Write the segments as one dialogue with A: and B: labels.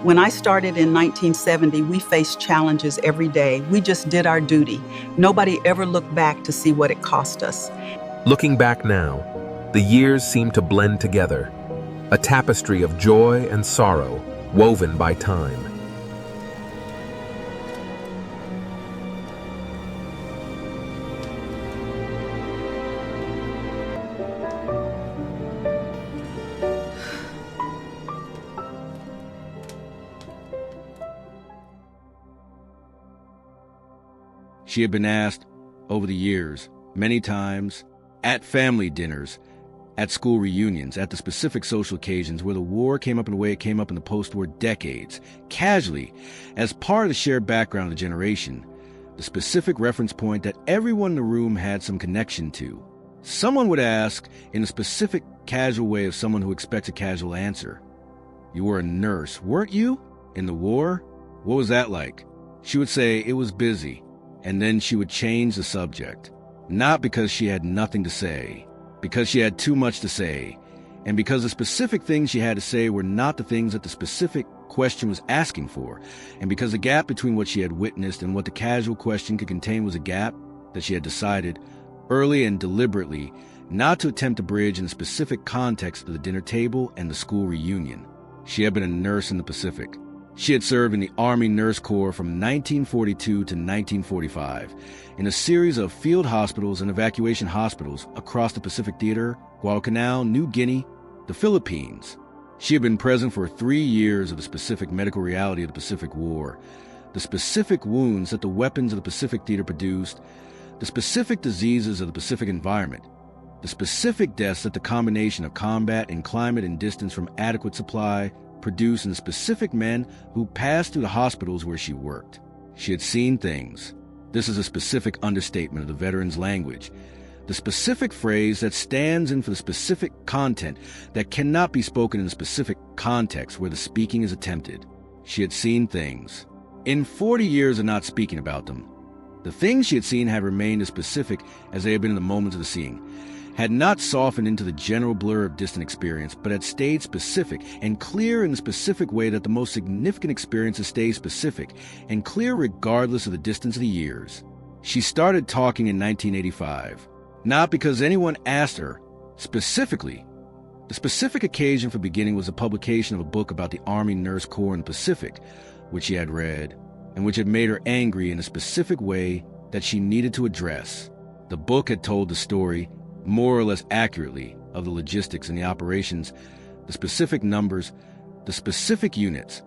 A: When I started in 1970, we faced challenges every day. We just did our duty. Nobody ever looked back to see what it cost us.
B: Looking back now, the years seem to blend together, a tapestry of joy and sorrow woven by time.
C: She had been asked over the years, many times, at family dinners, at school reunions, at the specific social occasions where the war came up in the way it came up in the post-war decades, casually, as part of the shared background of the generation, the specific reference point that everyone in the room had some connection to. Someone would ask, in a specific casual way of someone who expects a casual answer, "You were a nurse, weren't you? In the war? What was that like?" She would say, "It was busy." And then she would change the subject, not because she had nothing to say, because she had too much to say, and because the specific things she had to say were not the things that the specific question was asking for, and because the gap between what she had witnessed and what the casual question could contain was a gap that she had decided, early and deliberately, not to attempt to bridge in the specific context of the dinner table and the school reunion. She had been a nurse in the Pacific. She had served in the Army Nurse Corps from 1942 to 1945 in a series of field hospitals and evacuation hospitals across the Pacific Theater, Guadalcanal, New Guinea, the Philippines. She had been present for 3 years of the specific medical reality of the Pacific War, the specific wounds that the weapons of the Pacific Theater produced, the specific diseases of the Pacific environment, the specific deaths that the combination of combat and climate and distance from adequate supply produced in the specific men who passed through the hospitals where she worked. She had seen things. This is a specific understatement of the veteran's language. The specific phrase that stands in for the specific content that cannot be spoken in a specific context where the speaking is attempted. She had seen things. In 40 years of not speaking about them, the things she had seen had remained as specific as they had been in the moments of the seeing, had not softened into the general blur of distant experience, but had stayed specific and clear in the specific way that the most significant experiences stay specific and clear regardless of the distance of the years. She started talking in 1985, not because anyone asked her specifically. The specific occasion for beginning was the publication of a book about the Army Nurse Corps in the Pacific, which she had read, and which had made her angry in a specific way that she needed to address. The book had told the story, more or less accurately, of the logistics and the operations, the specific numbers, the specific units,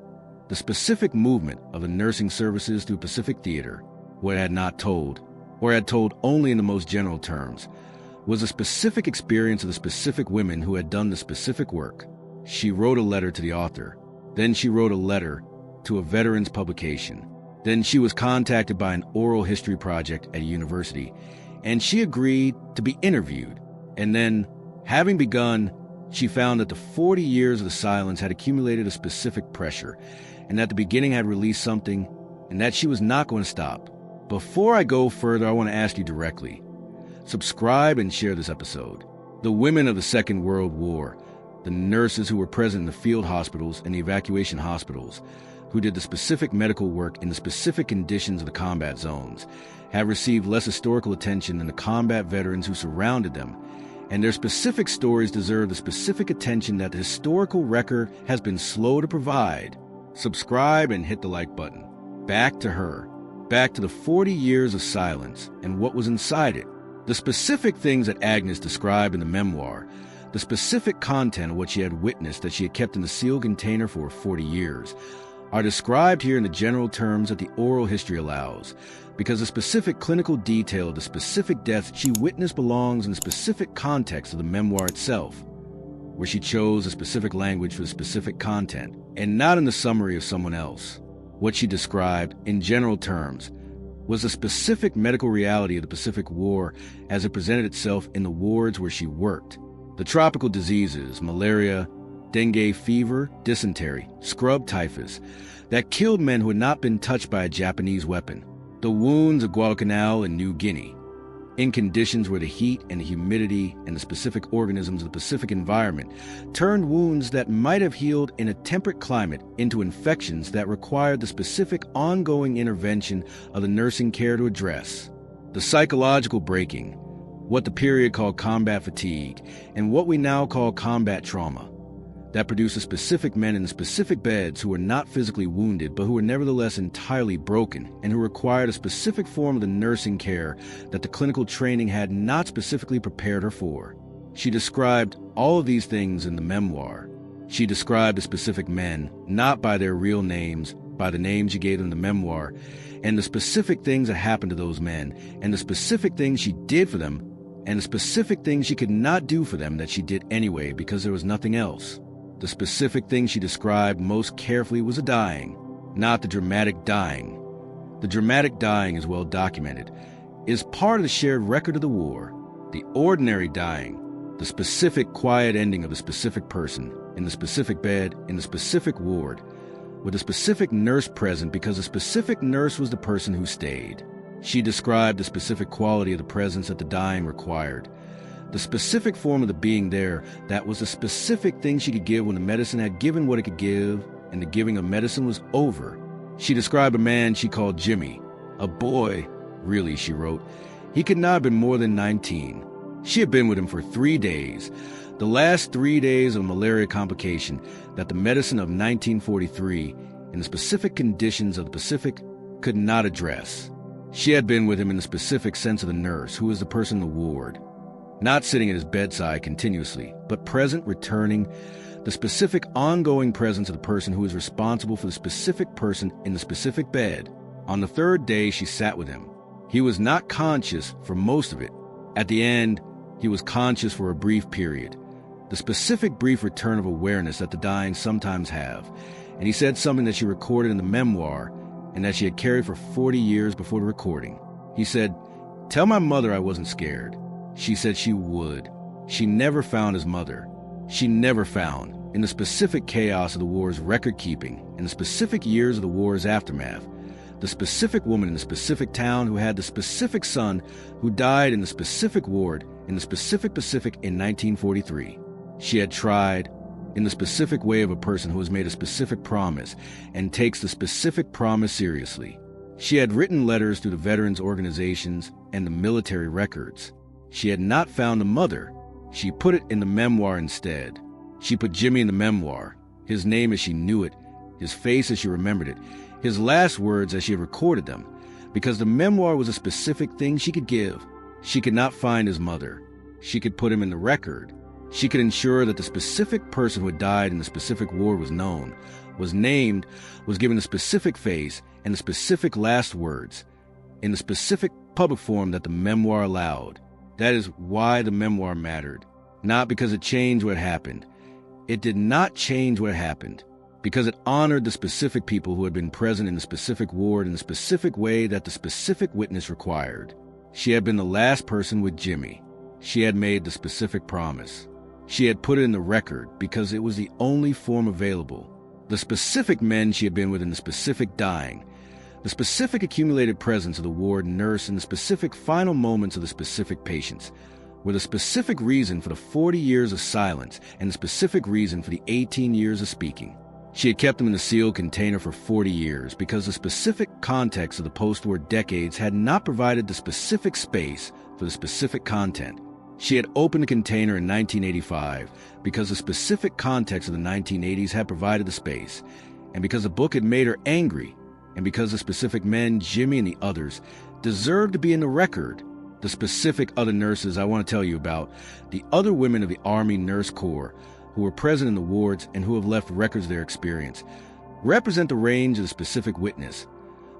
C: the specific movement of the nursing services through Pacific Theater. What it had not told, or had told only in the most general terms, was the specific experience of the specific women who had done the specific work. She wrote a letter to the author. Then she wrote a letter to a veteran's publication. Then she was contacted by an oral history project at a university, and she agreed to be interviewed. And then, having begun, she found that the 40 years of the silence had accumulated a specific pressure, and that the beginning had released something, and that she was not going to stop. Before I go further, I want to ask you directly. Subscribe and share this episode. The women of the Second World War, the nurses who were present in the field hospitals and the evacuation hospitals, who did the specific medical work in the specific conditions of the combat zones, have received less historical attention than the combat veterans who surrounded them, and their specific stories deserve the specific attention that the historical record has been slow to provide. Subscribe and hit the like button. Back to her. Back to the 40 years of silence and what was inside it. The specific things that Agnes described in the memoir, the specific content of what she had witnessed that she had kept in the sealed container for 40 years, are described here in the general terms that the oral history allows, because the specific clinical detail of the specific deaths she witnessed belongs in the specific context of the memoir itself. where she chose a specific language for the specific content, and not in the summary of someone else. What she described, in general terms, was the specific medical reality of the Pacific War as it presented itself in the wards where she worked. The tropical diseases, malaria, dengue fever, dysentery, scrub typhus, that killed men who had not been touched by a Japanese weapon. The wounds of Guadalcanal and New Guinea, in conditions where the heat and the humidity and the specific organisms of the Pacific environment turned wounds that might have healed in a temperate climate into infections that required the specific ongoing intervention of the nursing care to address. The psychological breaking, what the period called combat fatigue, and what we now call combat trauma, that produces specific men in specific beds who were not physically wounded but who were nevertheless entirely broken and who required a specific form of the nursing care that the clinical training had not specifically prepared her for. She described all of these things in the memoir. She described the specific men, not by their real names, by the names she gave them in the memoir, and the specific things that happened to those men, and the specific things she did for them, and the specific things she could not do for them that she did anyway because there was nothing else. The specific thing she described most carefully was the dying, not the dramatic dying. The dramatic dying is well documented, is part of the shared record of the war. The ordinary dying, the specific quiet ending of the specific person, in the specific bed, in the specific ward, with a specific nurse present because the specific nurse was the person who stayed. She described the specific quality of the presence that the dying required. The specific form of the being there, that was the specific thing she could give when the medicine had given what it could give, and the giving of medicine was over. She described a man she called Jimmy. A boy, really, she wrote. He could not have been more than 19. She had been with him for 3 days, the last 3 days of a malaria complication that the medicine of 1943, in the specific conditions of the Pacific, could not address. She had been with him in the specific sense of the nurse, who was the person in the ward. Not sitting at his bedside continuously, but present, returning, the specific ongoing presence of the person who is responsible for the specific person in the specific bed. On the 3rd day, she sat with him. He was not conscious for most of it. At the end, he was conscious for a brief period, the specific brief return of awareness that the dying sometimes have. And he said something that she recorded in the memoir and that she had carried for 40 years before the recording. He said, "Tell my mother I wasn't scared." She said she would. She never found his mother. She never found, in the specific chaos of the war's record-keeping, in the specific years of the war's aftermath, the specific woman in the specific town who had the specific son who died in the specific ward in the specific Pacific in 1943. She had tried, in the specific way of a person who has made a specific promise and takes the specific promise seriously. She had written letters to the veterans' organizations and the military records. She had not found the mother. She put it in the memoir instead. She put Jimmy in the memoir, his name as she knew it, his face as she remembered it, his last words as she had recorded them, because the memoir was a specific thing she could give. She could not find his mother. She could put him in the record. She could ensure that the specific person who had died in the specific war was known, was named, was given a specific face and the specific last words, in the specific public form that the memoir allowed. That is why the memoir mattered, not because it changed what happened. It did not change what happened, because it honored the specific people who had been present in the specific ward in the specific way that the specific witness required. She had been the last person with Jimmy. She had made the specific promise. She had put it in the record because it was the only form available. The specific men she had been with in the specific dying, the specific accumulated presence of the ward nurse in the specific final moments of the specific patients, were the specific reason for the 40 years of silence and the specific reason for the 18 years of speaking. She had kept them in a sealed container for 40 years because the specific context of the post-war decades had not provided the specific space for the specific content. She had opened the container in 1985 because the specific context of the 1980s had provided the space, and because the book had made her angry, and because the specific men, Jimmy and the others, deserved to be in the record. The specific other nurses I want to tell you about, the other women of the Army Nurse Corps who were present in the wards and who have left records of their experience, represent the range of the specific witness,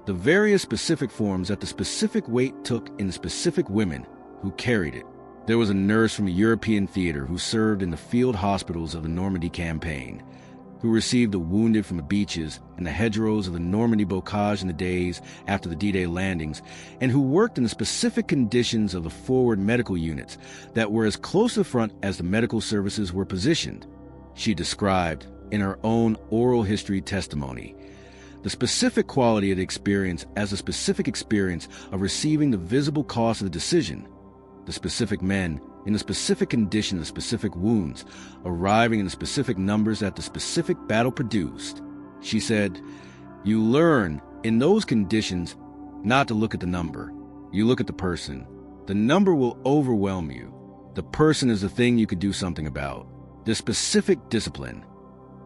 C: the various specific forms that the specific weight took in the specific women who carried it. There was a nurse from a European theater who served in the field hospitals of the Normandy campaign, who received the wounded from the beaches and the hedgerows of the Normandy bocage in the days after the D-Day landings, and who worked in the specific conditions of the forward medical units that were as close to the front as the medical services were positioned. She described, in her own oral history testimony, the specific quality of the experience as the specific experience of receiving the visible cost of the decision, the specific men in the specific condition of the specific wounds, arriving in the specific numbers that the specific battle produced. She said, "You learn in those conditions not to look at the number. You look at the person. The number will overwhelm you. The person is the thing you could do something about. The specific discipline,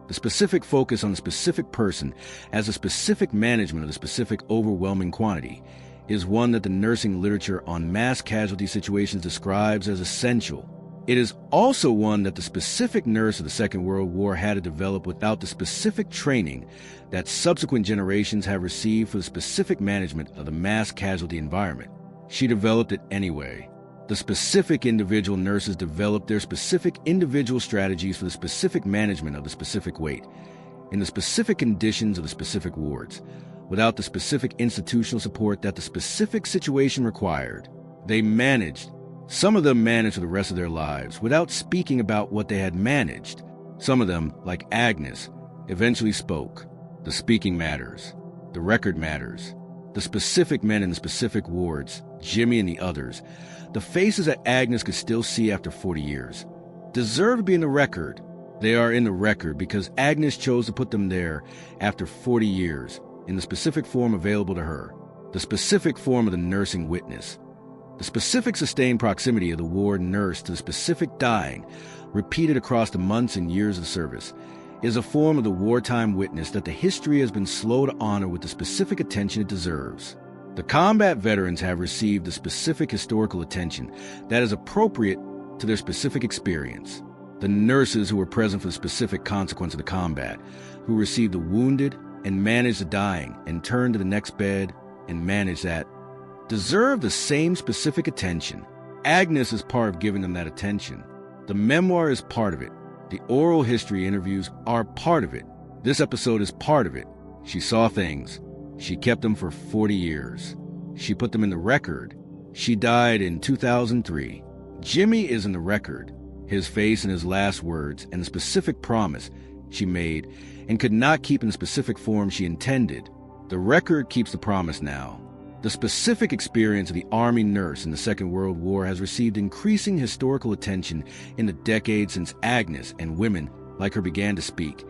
C: the specific focus on the specific person as a specific management of the specific overwhelming quantity is one that the nursing literature on mass casualty situations describes as essential. It is also one that the specific nurse of the Second World War had to develop without the specific training that subsequent generations have received for the specific management of the mass casualty environment. She developed it anyway. The specific individual nurses developed their specific individual strategies for the specific management of the specific weight, in the specific conditions of the specific wards, without the specific institutional support that the specific situation required. They managed. Some of them managed for the rest of their lives without speaking about what they had managed. Some of them, like Agnes, eventually spoke. The speaking matters. The record matters. The specific men in the specific wards, Jimmy and the others, the faces that Agnes could still see after 40 years, deserve to be in the record. They are in the record because Agnes chose to put them there after 40 years, in the specific form available to her, the specific form of the nursing witness, the specific sustained proximity of the ward nurse to the specific dying, repeated across the months and years of service, is a form of the wartime witness that the history has been slow to honor with the specific attention it deserves. The combat veterans have received the specific historical attention that is appropriate to their specific experience. The nurses who were present for the specific consequence of the combat, who received the wounded and managed the dying and turned to the next bed and managed that, deserve the same specific attention. Agnes is part of giving them that attention. The memoir is part of it. The oral history interviews are part of it. This episode is part of it. She saw things. She kept them for 40 years. She put them in the record. She died in 2003. Jimmy is in the record. His face and his last words and the specific promise she made and could not keep in the specific form she intended. The record keeps the promise now. The specific experience of the Army nurse in the Second World War has received increasing historical attention in the decades since Agnes and women like her began to speak,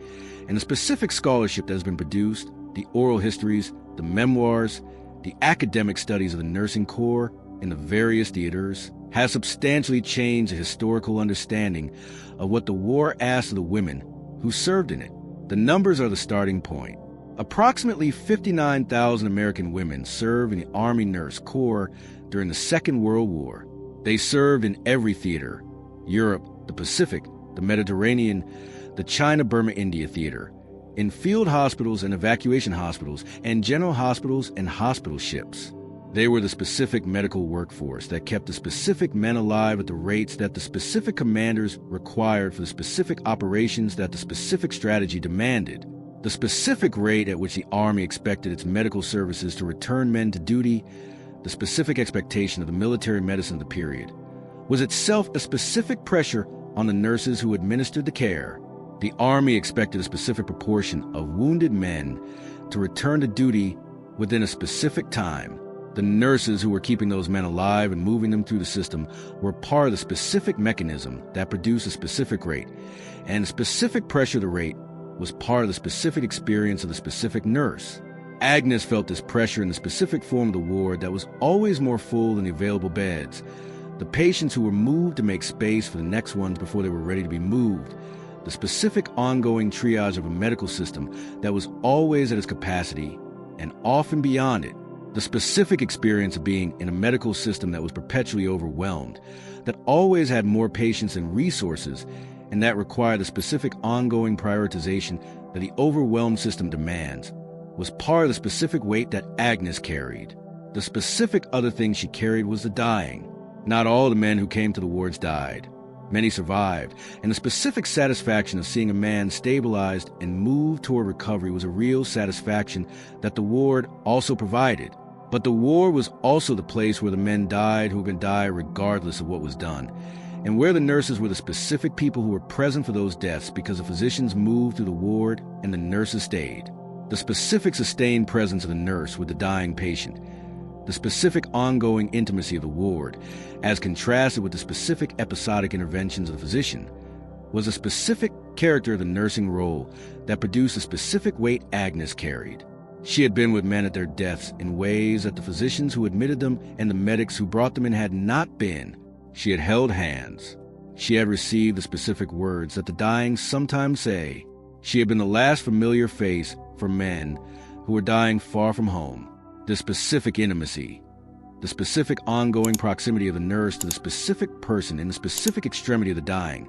C: and the specific scholarship that has been produced, the oral histories, the memoirs, the academic studies of the nursing corps in the various theaters, has substantially changed the historical understanding of what the war asked of the women who served in it. The numbers are the starting point. Approximately 59,000 American women served in the Army Nurse Corps during the Second World War. They served in every theater: Europe, the Pacific, the Mediterranean, the China-Burma-India theater, in field hospitals and evacuation hospitals, and general hospitals and hospital ships. They were the specific medical workforce that kept the specific men alive at the rates that the specific commanders required for the specific operations that the specific strategy demanded. The specific rate at which the Army expected its medical services to return men to duty, the specific expectation of the military medicine of the period, was itself a specific pressure on the nurses who administered the care. The Army expected a specific proportion of wounded men to return to duty within a specific time. The nurses who were keeping those men alive and moving them through the system were part of the specific mechanism that produced a specific rate, and the specific pressure of the rate was part of the specific experience of the specific nurse. Agnes felt this pressure in the specific form of the ward that was always more full than the available beds. The patients who were moved to make space for the next ones before they were ready to be moved. The specific ongoing triage of a medical system that was always at its capacity and often beyond it. The specific experience of being in a medical system that was perpetually overwhelmed, that always had more patients than resources, and that required the specific ongoing prioritization that the overwhelmed system demands, was part of the specific weight that Agnes carried. The specific other thing she carried was the dying. Not all the men who came to the wards died. Many survived, and the specific satisfaction of seeing a man stabilized and move toward recovery was a real satisfaction that the ward also provided. But the ward was also the place where the men died who were going to die regardless of what was done, and where the nurses were the specific people who were present for those deaths because the physicians moved through the ward and the nurses stayed. The specific sustained presence of the nurse with the dying patient, the specific ongoing intimacy of the ward, as contrasted with the specific episodic interventions of the physician, was a specific character of the nursing role that produced the specific weight Agnes carried. She had been with men at their deaths in ways that the physicians who admitted them and the medics who brought them in had not been. She had held hands. She had received the specific words that the dying sometimes say. She had been the last familiar face for men who were dying far from home. The specific intimacy, the specific ongoing proximity of the nurse to the specific person in the specific extremity of the dying,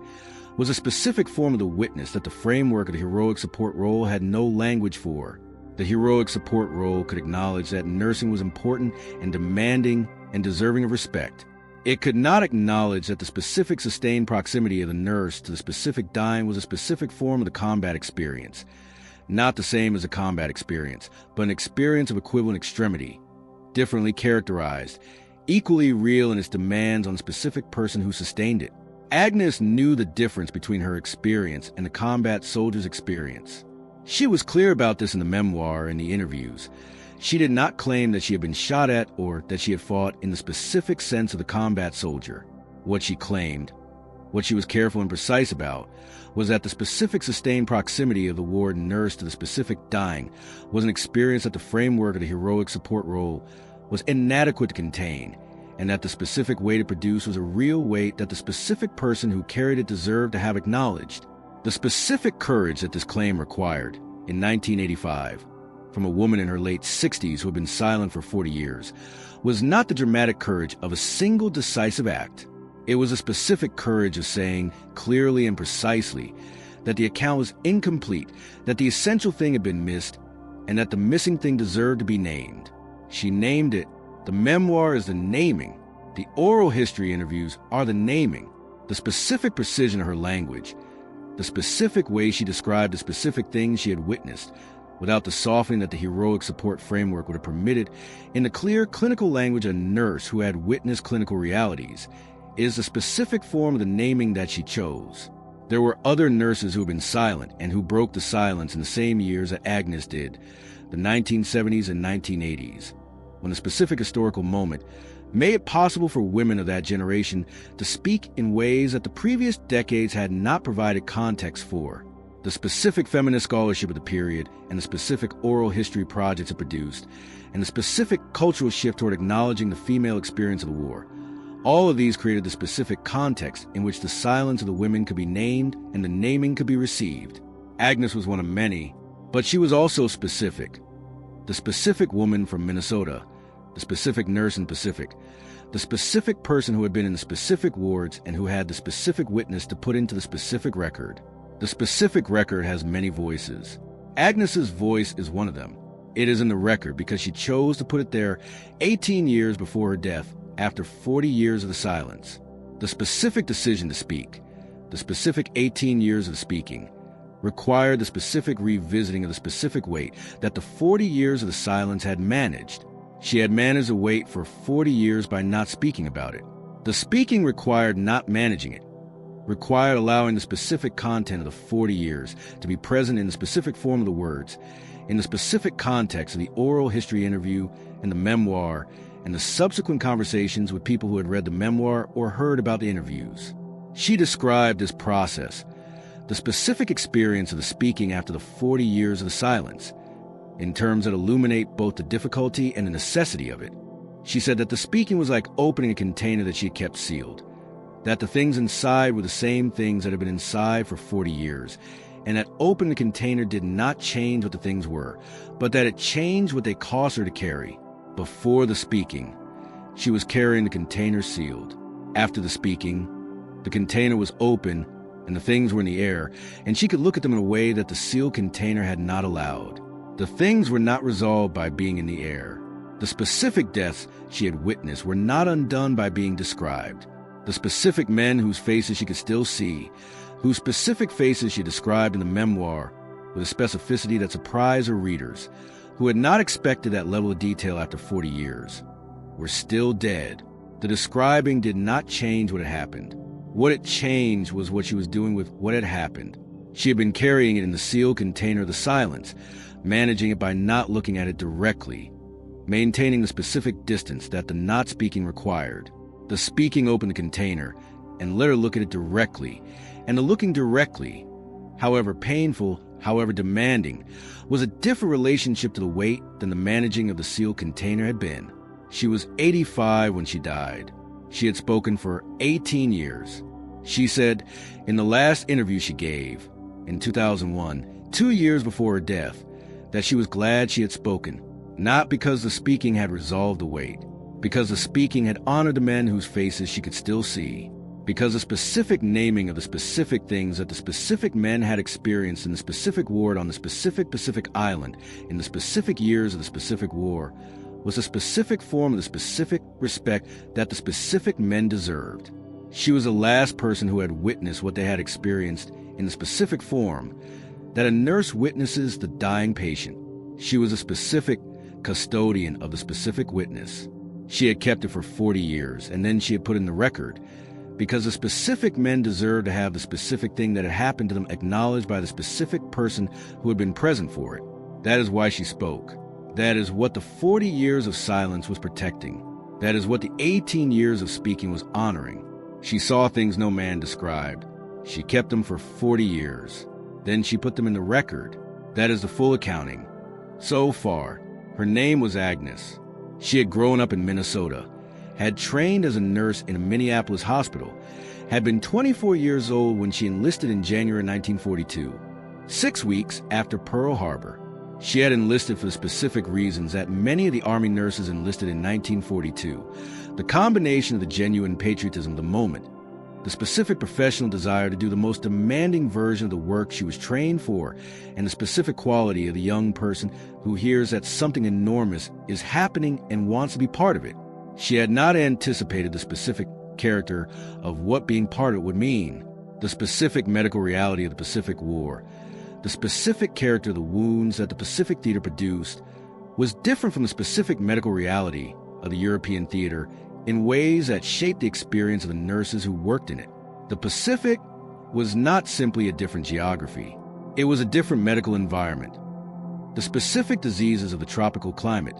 C: was a specific form of the witness that the framework of the heroic support role had no language for. The heroic support role could acknowledge that nursing was important and demanding and deserving of respect. It could not acknowledge that the specific sustained proximity of the nurse to the specific dying was a specific form of the combat experience. Not the same as a combat experience, but an experience of equivalent extremity, differently characterized, equally real in its demands on the specific person who sustained it. Agnes knew the difference between her experience and the combat soldier's experience. She was clear about this in the memoir and the interviews. She did not claim that she had been shot at or that she had fought in the specific sense of the combat soldier. What she claimed, what she was careful and precise about, was that the specific sustained proximity of the ward nurse to the specific dying was an experience that the framework of the heroic support role was inadequate to contain, and that the specific weight it produced was a real weight that the specific person who carried it deserved to have acknowledged. The specific courage that this claim required, in 1985, from a woman in her late 60s who had been silent for 40 years, was not the dramatic courage of a single decisive act. It was a specific courage of saying clearly and precisely that the account was incomplete, that the essential thing had been missed, and that the missing thing deserved to be named. She named it. The memoir is the naming. The oral history interviews are the naming. The specific precision of her language, the specific way she described the specific things she had witnessed, without the softening that the heroic support framework would have permitted, in the clear clinical language of a nurse who had witnessed clinical realities, is the specific form of the naming that she chose. There were other nurses who had been silent and who broke the silence in the same years that Agnes did, the 1970s and 1980s, when a specific historical moment made it possible for women of that generation to speak in ways that the previous decades had not provided context for. The specific feminist scholarship of the period and the specific oral history projects it produced, and the specific cultural shift toward acknowledging the female experience of the war. All of these created the specific context in which the silence of the women could be named and the naming could be received. Agnes was one of many, but she was also specific. The specific woman from Minnesota, the specific nurse in Pacific, the specific person who had been in the specific wards and who had the specific witness to put into the specific record. The specific record has many voices. Agnes's voice is one of them. It is in the record because she chose to put it there 18 years before her death, after 40 years of the silence. The specific decision to speak, the specific 18 years of speaking, required the specific revisiting of the specific weight that the 40 years of the silence had managed. She had managed the weight for 40 years by not speaking about it. The speaking required not managing it, required allowing the specific content of the 40 years to be present in the specific form of the words, in the specific context of the oral history interview and the memoir, and the subsequent conversations with people who had read the memoir or heard about the interviews. She described this process, the specific experience of the speaking after the 40 years of the silence, in terms that illuminate both the difficulty and the necessity of it. She said that the speaking was like opening a container that she had kept sealed, that the things inside were the same things that had been inside for 40 years, and that opening the container did not change what the things were, but that it changed what they cost her to carry. Before the speaking, she was carrying the container sealed. After the speaking, the container was open and the things were in the air, and she could look at them in a way that the sealed container had not allowed. The things were not resolved by being in the air. The specific deaths she had witnessed were not undone by being described. The specific men whose faces she could still see, whose specific faces she described in the memoir with a specificity that surprised her readers, who had not expected that level of detail after 40 years, were still dead. The describing did not change what had happened. What it changed was what she was doing with what had happened. She had been carrying it in the sealed container of the silence, managing it by not looking at it directly, maintaining the specific distance that the not speaking required. The speaking opened the container and let her look at it directly, and the looking directly, however painful, however demanding, was a different relationship to the weight than the managing of the sealed container had been. She was 85 when she died. She had spoken for 18 years. She said in the last interview she gave, in 2001, 2 years before her death, that she was glad she had spoken, not because the speaking had resolved the weight, because the speaking had honored the men whose faces she could still see, because the specific naming of the specific things that the specific men had experienced in the specific ward on the specific Pacific island in the specific years of the specific war was a specific form of the specific respect that the specific men deserved. She was the last person who had witnessed what they had experienced in the specific form that a nurse witnesses the dying patient. She was a specific custodian of the specific witness. She had kept it for 40 years, and then she had put in the record, because the specific men deserved to have the specific thing that had happened to them acknowledged by the specific person who had been present for it. That is why she spoke. That is what the 40 years of silence was protecting. That is what the 18 years of speaking was honoring. She saw things no man described. She kept them for 40 years. Then she put them in the record. That is the full accounting. So far, her name was Agnes. She had grown up in Minnesota, had trained as a nurse in a Minneapolis hospital, had been 24 years old when she enlisted in January 1942, 6 weeks after Pearl Harbor. She had enlisted for the specific reasons that many of the Army nurses enlisted in 1942, the combination of the genuine patriotism of the moment, the specific professional desire to do the most demanding version of the work she was trained for, and the specific quality of the young person who hears that something enormous is happening and wants to be part of it. She had not anticipated the specific character of what being part of it would mean, the specific medical reality of the Pacific War. The specific character of the wounds that the Pacific theater produced was different from the specific medical reality of the European theater in ways that shaped the experience of the nurses who worked in it. The Pacific was not simply a different geography. It was a different medical environment. The specific diseases of the tropical climate,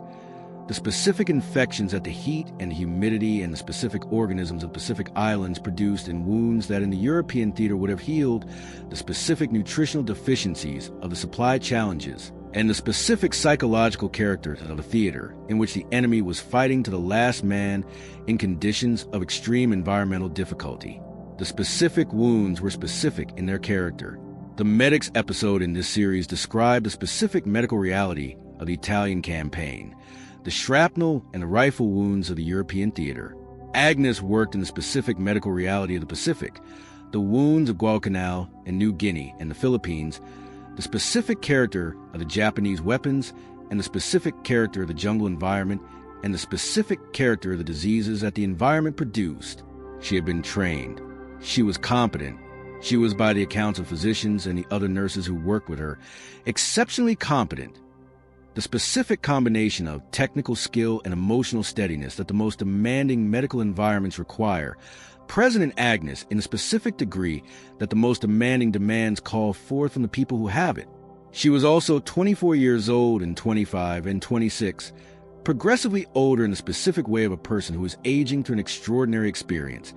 C: the specific infections that the heat and humidity and the specific organisms of Pacific islands produced in wounds that in the European theater would have healed, the specific nutritional deficiencies of the supply challenges, and the specific psychological characters of the theater in which the enemy was fighting to the last man in conditions of extreme environmental difficulty. The specific wounds were specific in their character. The medics episode in this series described the specific medical reality of the Italian campaign, the shrapnel and the rifle wounds of the European theater. Agnes worked in the specific medical reality of the Pacific, the wounds of Guadalcanal and New Guinea and the Philippines, the specific character of the Japanese weapons, and the specific character of the jungle environment, and the specific character of the diseases that the environment produced. She had been trained. She was competent. She was, by the accounts of physicians and the other nurses who worked with her, exceptionally competent. The specific combination of technical skill and emotional steadiness that the most demanding medical environments require, present in Agnes in a specific degree that the most demanding demands call forth from the people who have it. She was also 24 years old and 25 and 26, progressively older in the specific way of a person who is aging through an extraordinary experience.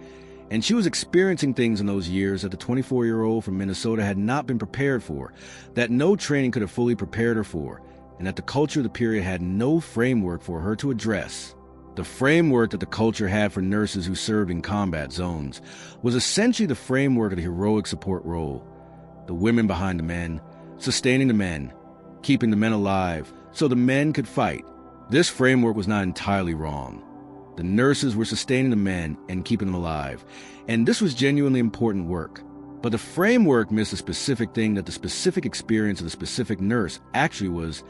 C: And she was experiencing things in those years that the 24-year-old from Minnesota had not been prepared for, that no training could have fully prepared her for, and that the culture of the period had no framework for her to address. The framework that the culture had for nurses who served in combat zones was essentially the framework of the heroic support role. The women behind the men, sustaining the men, keeping the men alive so the men could fight. This framework was not entirely wrong. The nurses were sustaining the men and keeping them alive, and this was genuinely important work. But the framework missed a specific thing that the specific experience of the specific nurse actually was,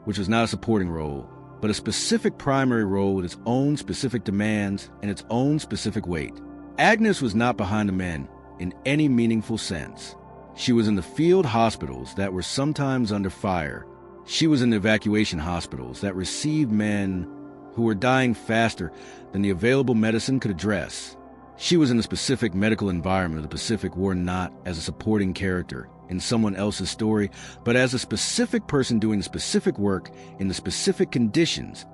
C: which was not a supporting role, but a specific primary role with its own specific demands and its own specific weight. Agnes was not behind the men in any meaningful sense. She was in the field hospitals that were sometimes under fire. She was in the evacuation hospitals that received men who were dying faster than the available medicine could address. She was in the specific medical environment of the Pacific War, not as a supporting character in someone else's story, but as a specific person doing the specific work in the specific conditions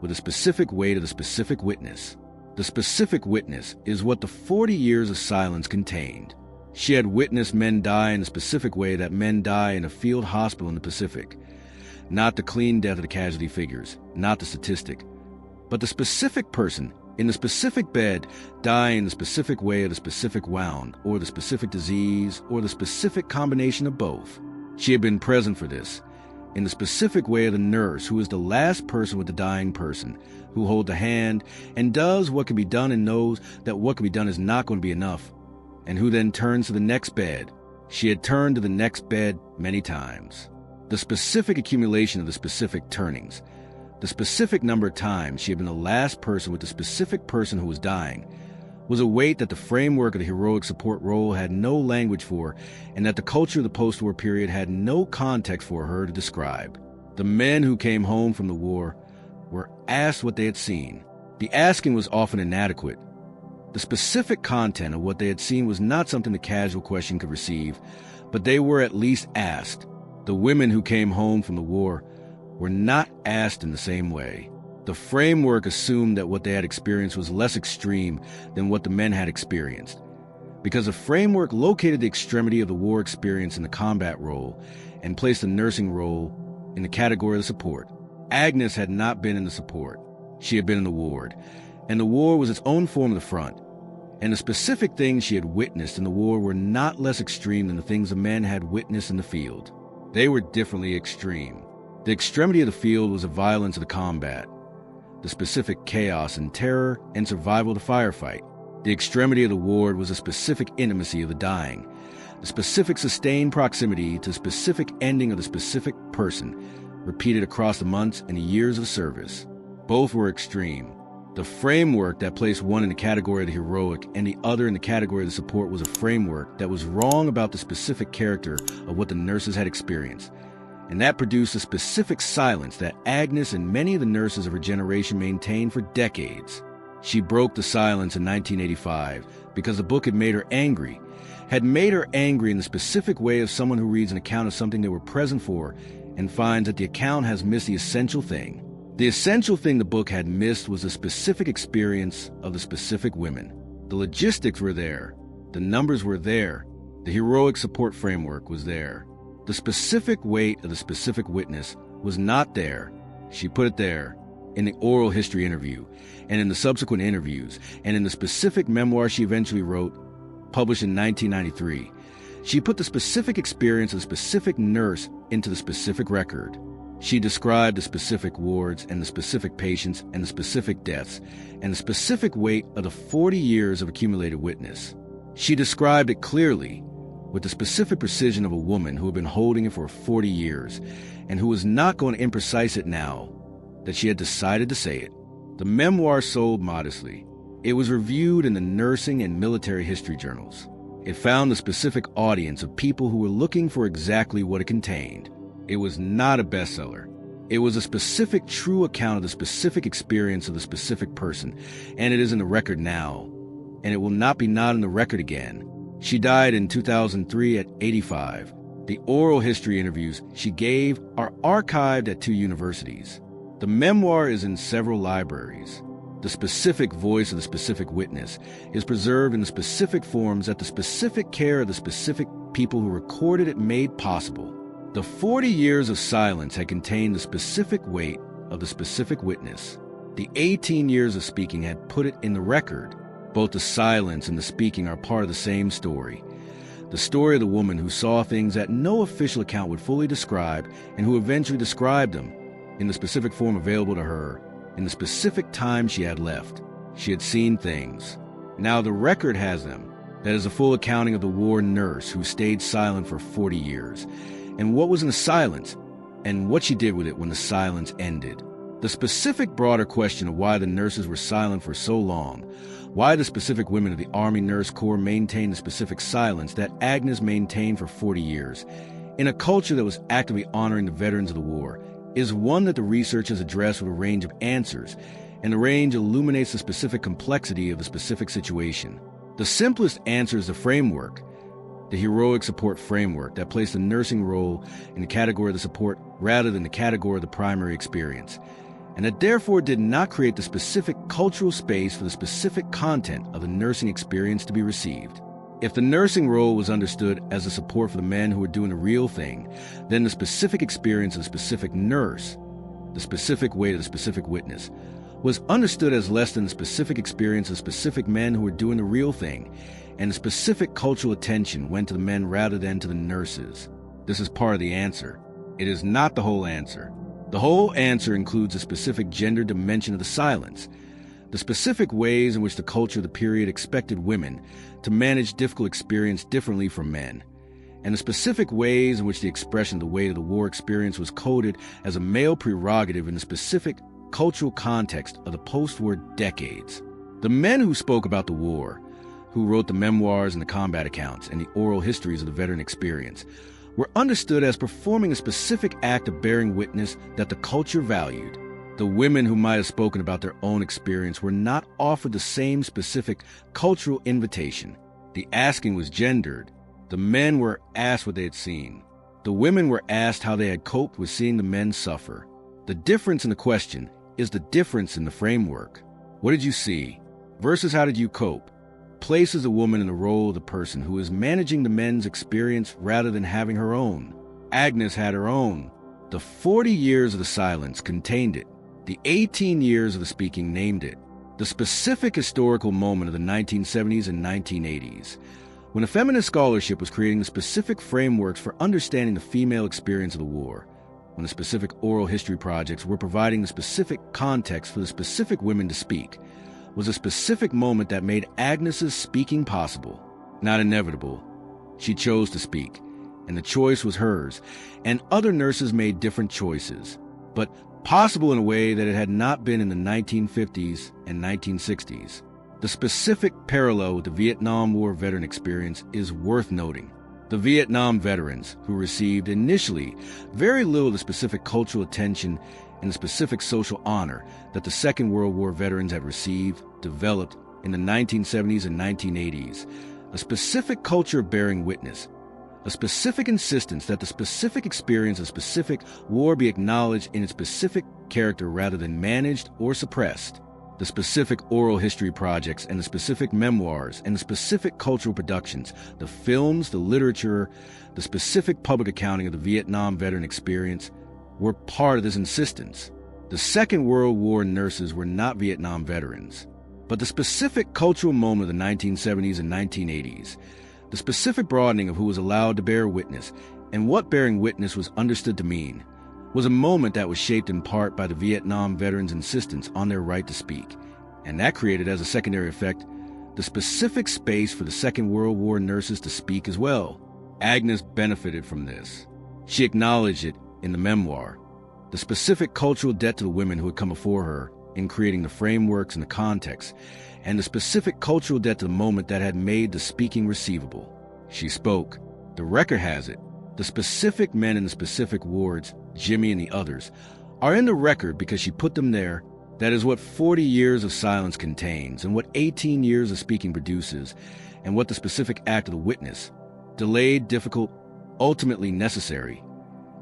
C: with a specific weight of the specific witness. The specific witness is what the 40 years of silence contained. She had witnessed men die in the specific way that men die in a field hospital in the Pacific. Not the clean death of the casualty figures, not the statistic, but the specific person in the specific bed dying in the specific way of the specific wound, or the specific disease, or the specific combination of both. She had been present for this, in the specific way of the nurse who is the last person with the dying person, who holds the hand and does what can be done and knows that what can be done is not going to be enough, and who then turns to the next bed. She had turned to the next bed many times. The specific accumulation of the specific turnings, the specific number of times she had been the last person with the specific person who was dying, was a weight that the framework of the heroic support role had no language for, and that the culture of the post-war period had no context for her to describe. The men who came home from the war were asked what they had seen. The asking was often inadequate. The specific content of what they had seen was not something the casual question could receive, but they were at least asked. The women who came home from the war were not asked in the same way. The framework assumed that what they had experienced was less extreme than what the men had experienced, because the framework located the extremity of the war experience in the combat role and placed the nursing role in the category of the support. Agnes had not been in the support. She had been in the ward, and the war was its own form of the front, and the specific things she had witnessed in the war were not less extreme than the things the men had witnessed in the field. They were differently extreme. The extremity of the field was the violence of the combat, the specific chaos and terror and survival of the firefight. The extremity of the ward was a specific intimacy of the dying, the specific sustained proximity to the specific ending of the specific person, repeated across the months and the years of service. Both were extreme. The framework that placed one in the category of the heroic and the other in the category of the support was a framework that was wrong about the specific character of what the nurses had experienced, and that produced a specific silence that Agnes and many of the nurses of her generation maintained for decades. She broke the silence in 1985 because the book had made her angry in the specific way of someone who reads an account of something they were present for and finds that the account has missed the essential thing. The essential thing the book had missed was the specific experience of the specific women. The logistics were there. The numbers were there. The heroic support framework was there. The specific weight of the specific witness was not there. She put it there in the oral history interview and in the subsequent interviews and in the specific memoir she eventually wrote, published in 1993. She put the specific experience of the specific nurse into the specific record. She described the specific wards and the specific patients and the specific deaths and the specific weight of the 40 years of accumulated witness. She described it clearly, with the specific precision of a woman who had been holding it for 40 years and who was not going to imprecise it now that she had decided to say it. The memoir sold modestly. It was reviewed in the nursing and military history journals. It found the specific audience of people who were looking for exactly what it contained. It was not a bestseller. It was a specific true account of the specific experience of the specific person, and it is in the record now, and it will not be not in the record again. She died in 2003 at 85. The oral history interviews she gave are archived at 2 universities. The memoir is in several libraries. The specific voice of the specific witness is preserved in the specific forms that the specific care of the specific people who recorded it made possible. The 40 years of silence had contained the specific weight of the specific witness. The 18 years of speaking had put it in the record. Both the silence and the speaking are part of the same story. The story of the woman who saw things that no official account would fully describe and who eventually described them in the specific form available to her, in the specific time she had left. She had seen things. Now the record has them. That is a full accounting of the war nurse who stayed silent for 40 years, and what was in the silence, and what she did with it when the silence ended. The specific broader question of why the nurses were silent for so long, why the specific women of the Army Nurse Corps maintained the specific silence that Agnes maintained for 40 years, in a culture that was actively honoring the veterans of the war, is one that the research has addressed with a range of answers, and the range illuminates the specific complexity of the specific situation. The simplest answer is the framework, the heroic support framework that placed the nursing role in the category of the support rather than the category of the primary experience, and that therefore did not create the specific cultural space for the specific content of the nursing experience to be received. If the nursing role was understood as a support for the men who were doing the real thing, then the specific experience of the specific nurse, the specific weight of the specific witness, was understood as less than the specific experience of specific men who were doing the real thing, and the specific cultural attention went to the men rather than to the nurses. This is part of the answer. It is not the whole answer. The whole answer includes a specific gender dimension of the silence, the specific ways in which the culture of the period expected women to manage difficult experience differently from men, and the specific ways in which the expression of the weight of the war experience was coded as a male prerogative in the specific cultural context of the post-war decades. The men who spoke about the war, who wrote the memoirs and the combat accounts and the oral histories of the veteran experience, were understood as performing a specific act of bearing witness that the culture valued. The women who might have spoken about their own experience were not offered the same specific cultural invitation. The asking was gendered. The men were asked what they had seen. The women were asked how they had coped with seeing the men suffer. The difference in the question is the difference in the framework. What did you see versus how did you cope places a woman in the role of the person who is managing the men's experience rather than having her own. Agnes had her own. The 40 years of the silence contained it. The 18 years of the speaking named it. The specific historical moment of the 1970s and 1980s, when a feminist scholarship was creating the specific frameworks for understanding the female experience of the war, when the specific oral history projects were providing the specific context for the specific women to speak, was a specific moment that made Agnes's speaking possible, not inevitable. She chose to speak, and the choice was hers, and other nurses made different choices, but possible in a way that it had not been in the 1950s and 1960s. The specific parallel with the Vietnam War veteran experience is worth noting. The Vietnam veterans, who received initially very little of the specific cultural attention and the specific social honor that the Second World War veterans had received, developed in the 1970s and 1980s, a specific culture of bearing witness, a specific insistence that the specific experience of specific war be acknowledged in its specific character rather than managed or suppressed. The specific oral history projects and the specific memoirs and the specific cultural productions, the films, the literature, the specific public accounting of the Vietnam veteran experience were part of this insistence. The Second World War nurses were not Vietnam veterans, but the specific cultural moment of the 1970s and 1980s, the specific broadening of who was allowed to bear witness and what bearing witness was understood to mean, was a moment that was shaped in part by the Vietnam veterans' insistence on their right to speak, and that created as a secondary effect the specific space for the Second World War nurses to speak as well. Agnes benefited from this. She acknowledged it in the memoir, the specific cultural debt to the women who had come before her in creating the frameworks and the context, and the specific cultural debt to the moment that had made the speaking receivable. She spoke. The record has it. The specific men in the specific wards, Jimmy and the others, are in the record because she put them there. That is what 40 years of silence contains, and what 18 years of speaking produces, and what the specific act of the witness, delayed, difficult, ultimately necessary,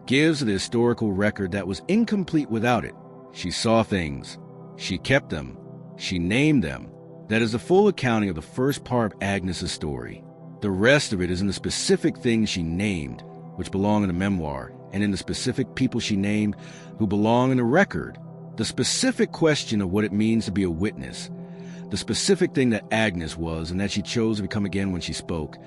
C: gives the historical record that was incomplete without it. She saw things. She kept them. She named them. That is the full accounting of the first part of Agnes's story. The rest of it is in the specific things she named, which belong in the memoir, and in the specific people she named who belong in the record. The specific question of what it means to be a witness, the specific thing that Agnes was and that she chose to become again when she spoke,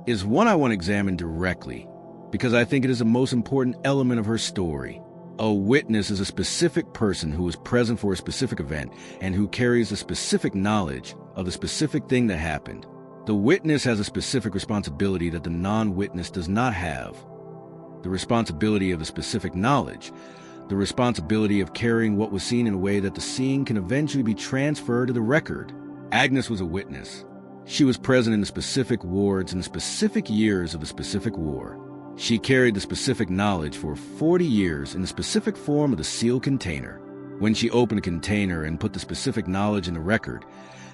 C: is one I want to examine directly, because I think it is the most important element of her story. A witness is a specific person who is present for a specific event and who carries a specific knowledge of the specific thing that happened. The witness has a specific responsibility that the non-witness does not have. The responsibility of the specific knowledge, the responsibility of carrying what was seen in a way that the scene can eventually be transferred to the record. Agnes was a witness. She was present in the specific wards in the specific years of the specific war. She carried the specific knowledge for 40 years in the specific form of the sealed container. When she opened a container and put the specific knowledge in the record,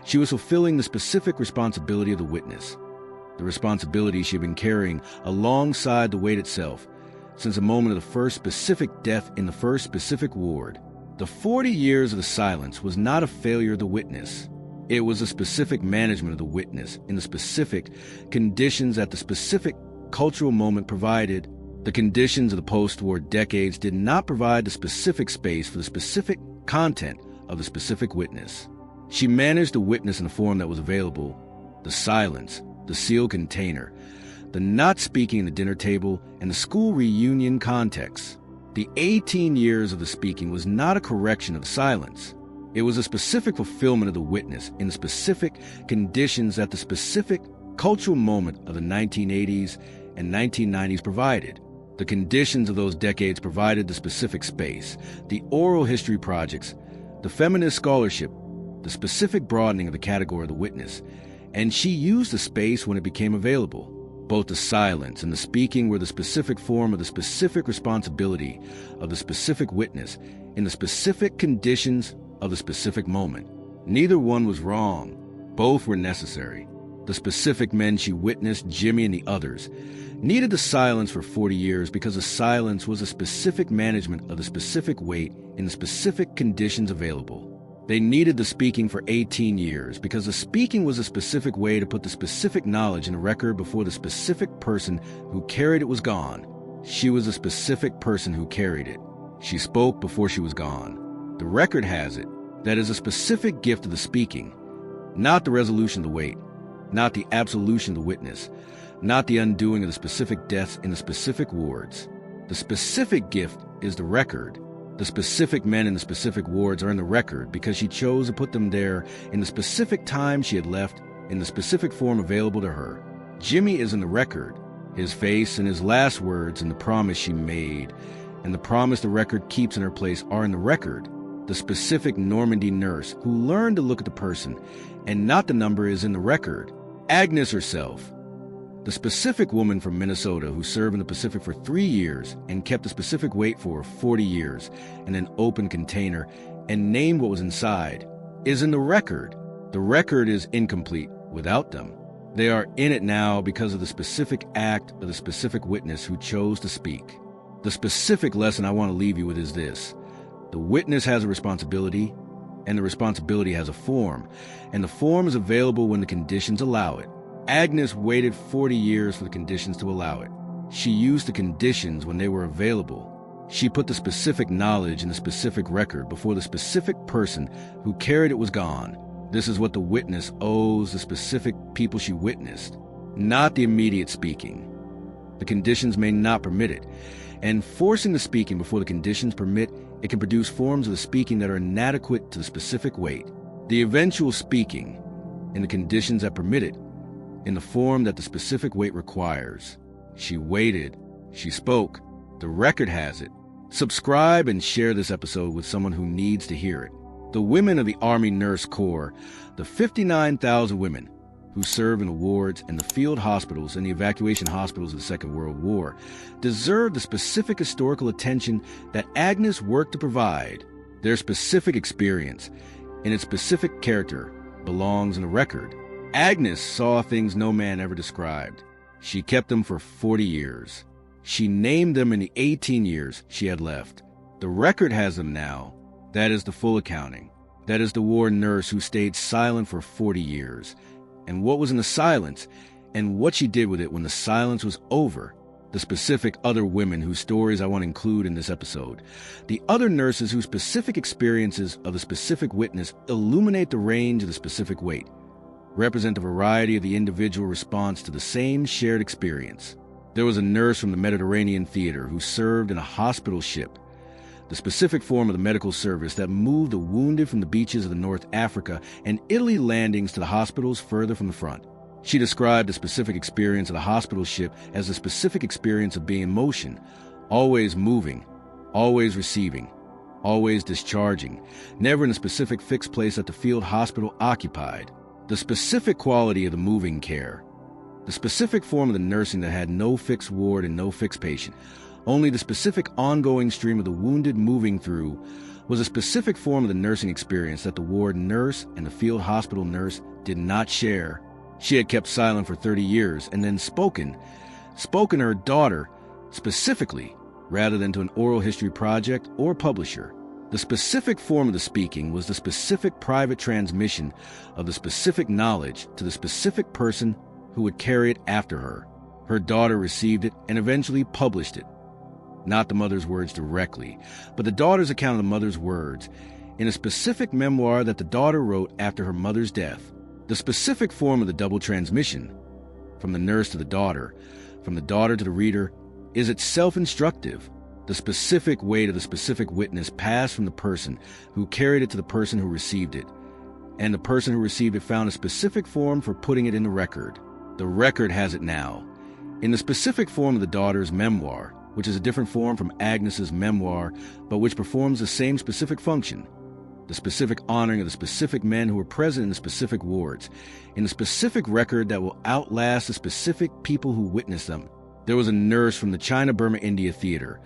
C: she was fulfilling the specific responsibility of the witness, the responsibility she had been carrying alongside the weight itself since the moment of the first specific death in the first specific ward. The 40 years of the silence was not a failure of the witness. It was a specific management of the witness in the specific conditions that the specific cultural moment provided. The conditions of the post-war decades did not provide the specific space for the specific content of the specific witness. She managed the witness in the form that was available, the silence, the sealed container, the not speaking at the dinner table, and the school reunion context. The 18 years of the speaking was not a correction of the silence. It was a specific fulfillment of the witness in the specific conditions that the specific cultural moment of the 1980s and 1990s provided. The conditions of those decades provided the specific space, the oral history projects, the feminist scholarship, the specific broadening of the category of the witness, and she used the space when it became available. Both the silence and the speaking were the specific form of the specific responsibility of the specific witness in the specific conditions of the specific moment. Neither one was wrong. Both were necessary. The specific men she witnessed, Jimmy and the others, needed the silence for 40 years because the silence was a specific management of the specific weight in the specific conditions available. They needed the speaking for 18 years because the speaking was a specific way to put the specific knowledge in a record before the specific person who carried it was gone. She was a specific person who carried it. She spoke before she was gone. The record has it. That is a specific gift of the speaking, not the resolution of the weight, not the absolution of the witness, not the undoing of the specific deaths in the specific wards. The specific gift is the record. The specific men in the specific wards are in the record because she chose to put them there in the specific time she had left, in the specific form available to her. Jimmy is in the record. His face and his last words and the promise she made, and the promise the record keeps in her place are in the record. The specific Normandy nurse who learned to look at the person and not the number is in the record. Agnes herself, the specific woman from Minnesota who served in the Pacific for 3 years and kept the specific weight for 40 years in an open container and named what was inside, is in the record. The record is incomplete without them. They are in it now because of the specific act of the specific witness who chose to speak. The specific lesson I want to leave you with is this. The witness has a responsibility, and the responsibility has a form, and the form is available when the conditions allow it. Agnes waited 40 years for the conditions to allow it. She used the conditions when they were available. She put the specific knowledge in the specific record before the specific person who carried it was gone. This is what the witness owes the specific people she witnessed, not the immediate speaking. The conditions may not permit it, and forcing the speaking before the conditions permit, it can produce forms of the speaking that are inadequate to the specific weight. The eventual speaking, in the conditions that permit it, in the form that the specific weight requires. She waited. She spoke. The record has it. Subscribe and share this episode with someone who needs to hear it. The women of the Army Nurse Corps, the 59,000 women who serve in the wards and the field hospitals and the evacuation hospitals of the Second World War, deserve the specific historical attention that Agnes worked to provide. Their specific experience and its specific character belongs in the record. Agnes saw things no man ever described. She kept them for 40 years. She named them in the 18 years she had left. The record has them now. That is the full accounting. That is the war nurse who stayed silent for 40 years. And what was in the silence, and what she did with it when the silence was over. The specific other women whose stories I want to include in this episode. The other nurses whose specific experiences of the specific witness illuminate the range of the specific weight, represent a variety of the individual response to the same shared experience. There was a nurse from the Mediterranean theater who served in a hospital ship, the specific form of the medical service that moved the wounded from the beaches of the North Africa and Italy landings to the hospitals further from the front. She described the specific experience of the hospital ship as the specific experience of being in motion, always moving, always receiving, always discharging, never in a specific fixed place that the field hospital occupied, the specific quality of the moving care, the specific form of the nursing that had no fixed ward and no fixed patient, only the specific ongoing stream of the wounded moving through, was a specific form of the nursing experience that the ward nurse and the field hospital nurse did not share. She had kept silent for 30 years and then spoken to her daughter specifically, rather than to an oral history project or publisher. The specific form of the speaking was the specific private transmission of the specific knowledge to the specific person who would carry it after her. Her daughter received it and eventually published it. Not the mother's words directly, but the daughter's account of the mother's words in a specific memoir that the daughter wrote after her mother's death. The specific form of the double transmission, from the nurse to the daughter, from the daughter to the reader, is itself instructive. The specific weight of the specific witness passed from the person who carried it to the person who received it, and the person who received it found a specific form for putting it in the record. The record has it now, in the specific form of the daughter's memoir, which is a different form from Agnes's memoir, but which performs the same specific function. The specific honoring of the specific men who were present in the specific wards, in the specific record that will outlast the specific people who witnessed them. There was a nurse from the China-Burma-India theater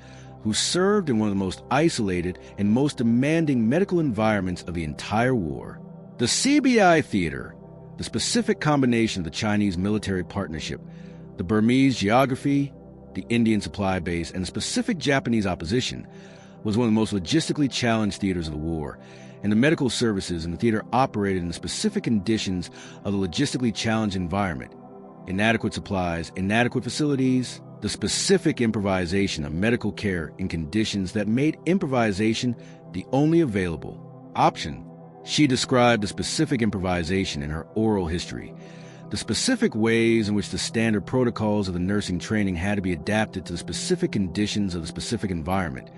C: who served in one of the most isolated and most demanding medical environments of the entire war. The CBI theater, the specific combination of the Chinese military partnership, the Burmese geography, the Indian supply base, and the specific Japanese opposition, was one of the most logistically challenged theaters of the war, and the medical services in the theater operated in the specific conditions of the logistically challenged environment. Inadequate supplies, inadequate facilities, the specific improvisation of medical care in conditions that made improvisation the only available option. She described the specific improvisation in her oral history, the specific ways in which the standard protocols of the nursing training had to be adapted to the specific conditions of the specific environment,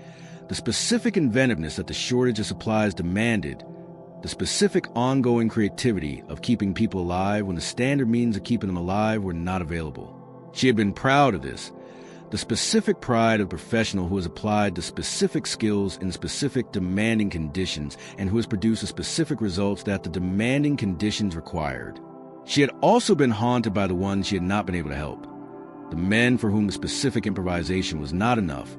C: the specific inventiveness that the shortage of supplies demanded, the specific ongoing creativity of keeping people alive when the standard means of keeping them alive were not available. She had been proud of this, the specific pride of a professional who has applied the specific skills in specific demanding conditions and who has produced the specific results that the demanding conditions required. She had also been haunted by the ones she had not been able to help, the men for whom the specific improvisation was not enough,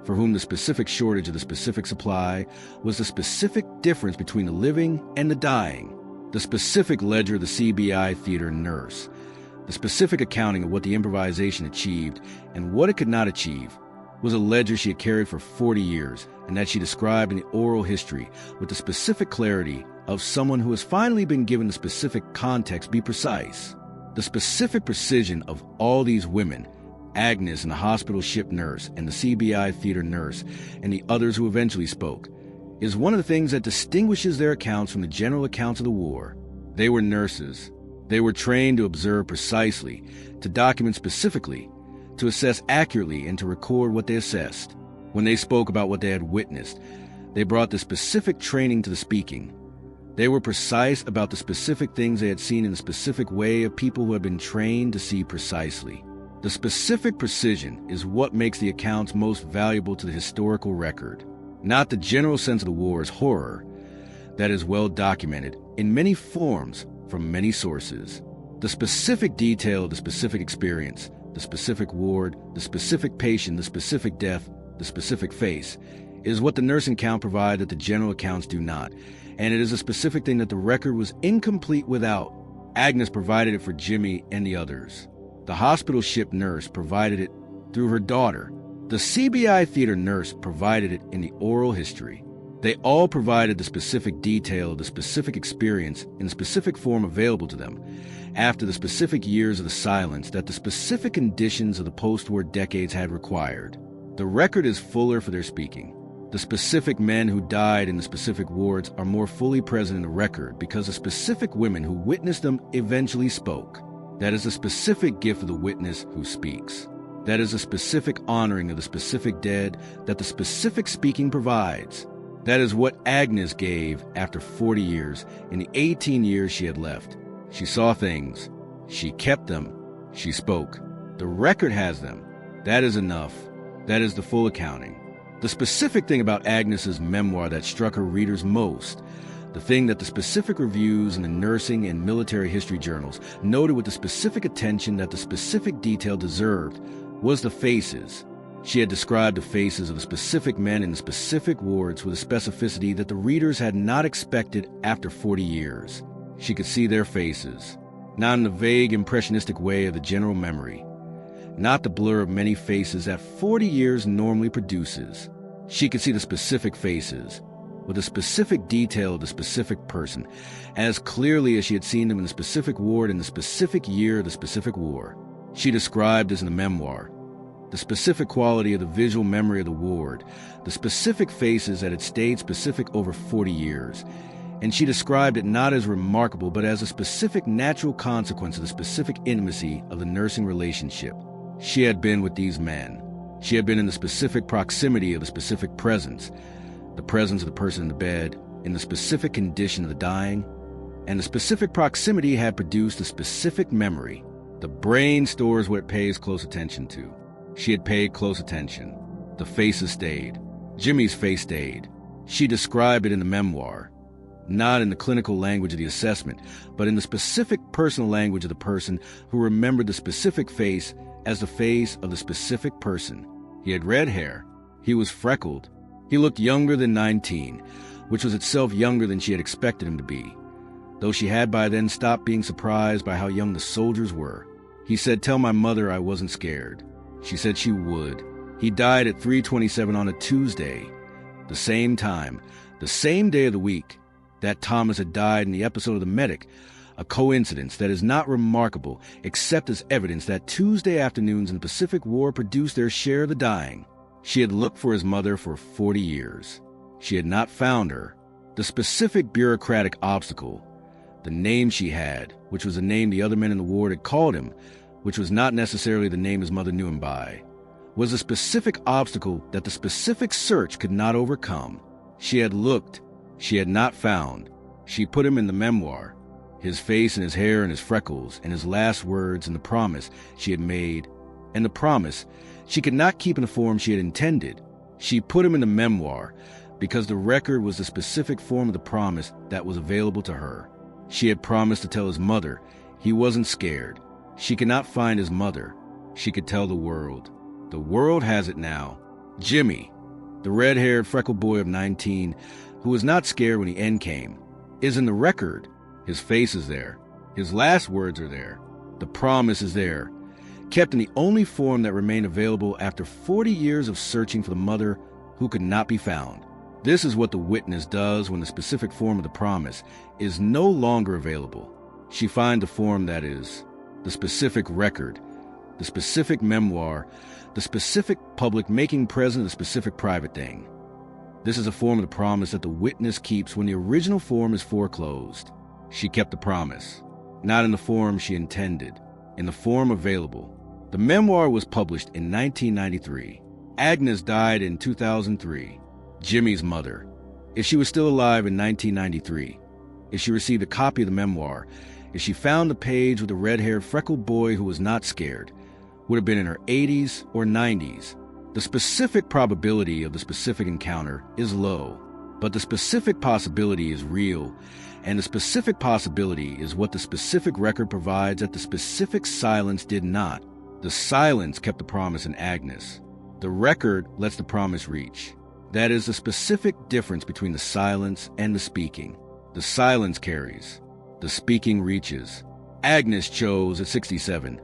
C: for whom the specific shortage of the specific supply was the specific difference between the living and the dying, the specific ledger of the CBI theater nurse, the specific accounting of what the improvisation achieved and what it could not achieve, was a ledger she had carried for 40 years and that she described in the oral history with the specific clarity of someone who has finally been given the specific context be precise. The specific precision of all these women, Agnes and the hospital ship nurse and the CBI theater nurse and the others who eventually spoke, is one of the things that distinguishes their accounts from the general accounts of the war. They were nurses. They were trained to observe precisely, to document specifically, to assess accurately, and to record what they assessed. When they spoke about what they had witnessed, they brought the specific training to the speaking. They were precise about the specific things they had seen in the specific way of people who had been trained to see precisely. The specific precision is what makes the accounts most valuable to the historical record, not the general sense of the war as horror that is well documented in many forms from many sources. The specific detail of the specific experience, the specific ward, the specific patient, the specific death, the specific face, is what the nursing account provides that the general accounts do not, and it is a specific thing that the record was incomplete without. Agnes provided it for Jimmy and the others. The hospital ship nurse provided it through her daughter. The CBI theater nurse provided it in the oral history. They all provided the specific detail of the specific experience in the specific form available to them after the specific years of the silence that the specific conditions of the post-war decades had required. The record is fuller for their speaking. The specific men who died in the specific wards are more fully present in the record because the specific women who witnessed them eventually spoke. That is a specific gift of the witness who speaks. That is a specific honoring of the specific dead that the specific speaking provides. That is what Agnes gave after 40 years in the 18 years she had left. She saw things. She kept them. She spoke. The record has them. That is enough. That is the full accounting. The specific thing about Agnes's memoir that struck her readers most, the thing that the specific reviews in the nursing and military history journals noted with the specific attention that the specific detail deserved, was the faces. She had described the faces of the specific men in the specific wards with a specificity that the readers had not expected after 40 years. She could see their faces, not in the vague, impressionistic way of the general memory, not the blur of many faces that 40 years normally produces. She could see the specific faces, with the specific detail of the specific person, as clearly as she had seen them in the specific ward in the specific year of the specific war. She described as in the memoir the specific quality of the visual memory of the ward, the specific faces that had stayed specific over 40 years, and she described it not as remarkable but as a specific natural consequence of the specific intimacy of the nursing relationship. She had been with these men. She had been in the specific proximity of the specific presence, the presence of the person in the bed, in the specific condition of the dying, and the specific proximity had produced a specific memory. The brain stores what it pays close attention to. She had paid close attention. The faces stayed. Jimmy's face stayed. She described it in the memoir, not in the clinical language of the assessment, but in the specific personal language of the person who remembered the specific face as the face of the specific person. He had red hair. He was freckled. He looked younger than 19, which was itself younger than she had expected him to be, though she had by then stopped being surprised by how young the soldiers were. He said, "Tell my mother I wasn't scared." She said she would. He died at 3:27 on a Tuesday, the same time, the same day of the week that Thomas had died in the episode of The Medic, a coincidence that is not remarkable except as evidence that Tuesday afternoons in the Pacific War produced their share of the dying. She had looked for his mother for 40 years. She had not found her. The specific bureaucratic obstacle, the name she had, which was the name the other men in the ward had called him, which was not necessarily the name his mother knew him by, was a specific obstacle that the specific search could not overcome. She had looked. She had not found. She put him in the memoir, his face and his hair and his freckles and his last words and the promise she had made, and the promise she could not keep in the form she had intended. She put him in the memoir because the record was the specific form of the promise that was available to her. She had promised to tell his mother he wasn't scared. She could not find his mother. She could tell the world. The world has it now. Jimmy, the red-haired, freckled boy of 19, who was not scared when the end came, is in the record. His face is there. His last words are there. The promise is there, kept in the only form that remained available after 40 years of searching for the mother who could not be found. This is what the witness does when the specific form of the promise is no longer available. She finds the form that is the specific record, the specific memoir, the specific public making present the specific private thing. This is a form of the promise that the witness keeps when the original form is foreclosed. She kept the promise, not in the form she intended, in the form available. The memoir was published in 1993. Agnes died in 2003. Jimmy's mother, if she was still alive in 1993, if she received a copy of the memoir, if she found the page with the red-haired, freckled boy who was not scared, would have been in her 80s or 90s. The specific probability of the specific encounter is low, but the specific possibility is real, and the specific possibility is what the specific record provides that the specific silence did not. The silence kept the promise in Agnes. The record lets the promise reach. That is the specific difference between the silence and the speaking. The silence carries. The speaking reaches. Agnes chose at 67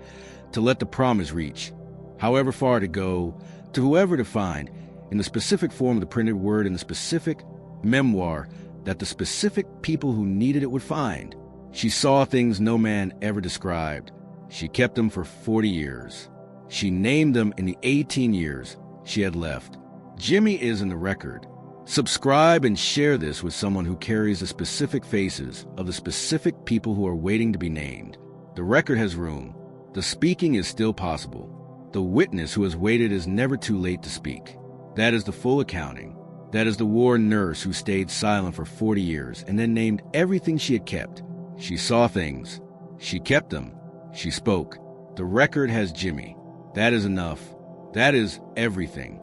C: to let the promise reach, however far to go, to whoever to find, in the specific form of the printed word in the specific memoir that the specific people who needed it would find. She saw things no man ever described. She kept them for 40 years. She named them in the 18 years she had left. Jimmy is in the record. Subscribe and share this with someone who carries the specific faces of the specific people who are waiting to be named. The record has room. The speaking is still possible. The witness who has waited is never too late to speak. That is the full accounting. That is the war nurse who stayed silent for 40 years and then named everything she had kept. She saw things. She kept them. She spoke. The record has Jimmy. That is enough. That is everything.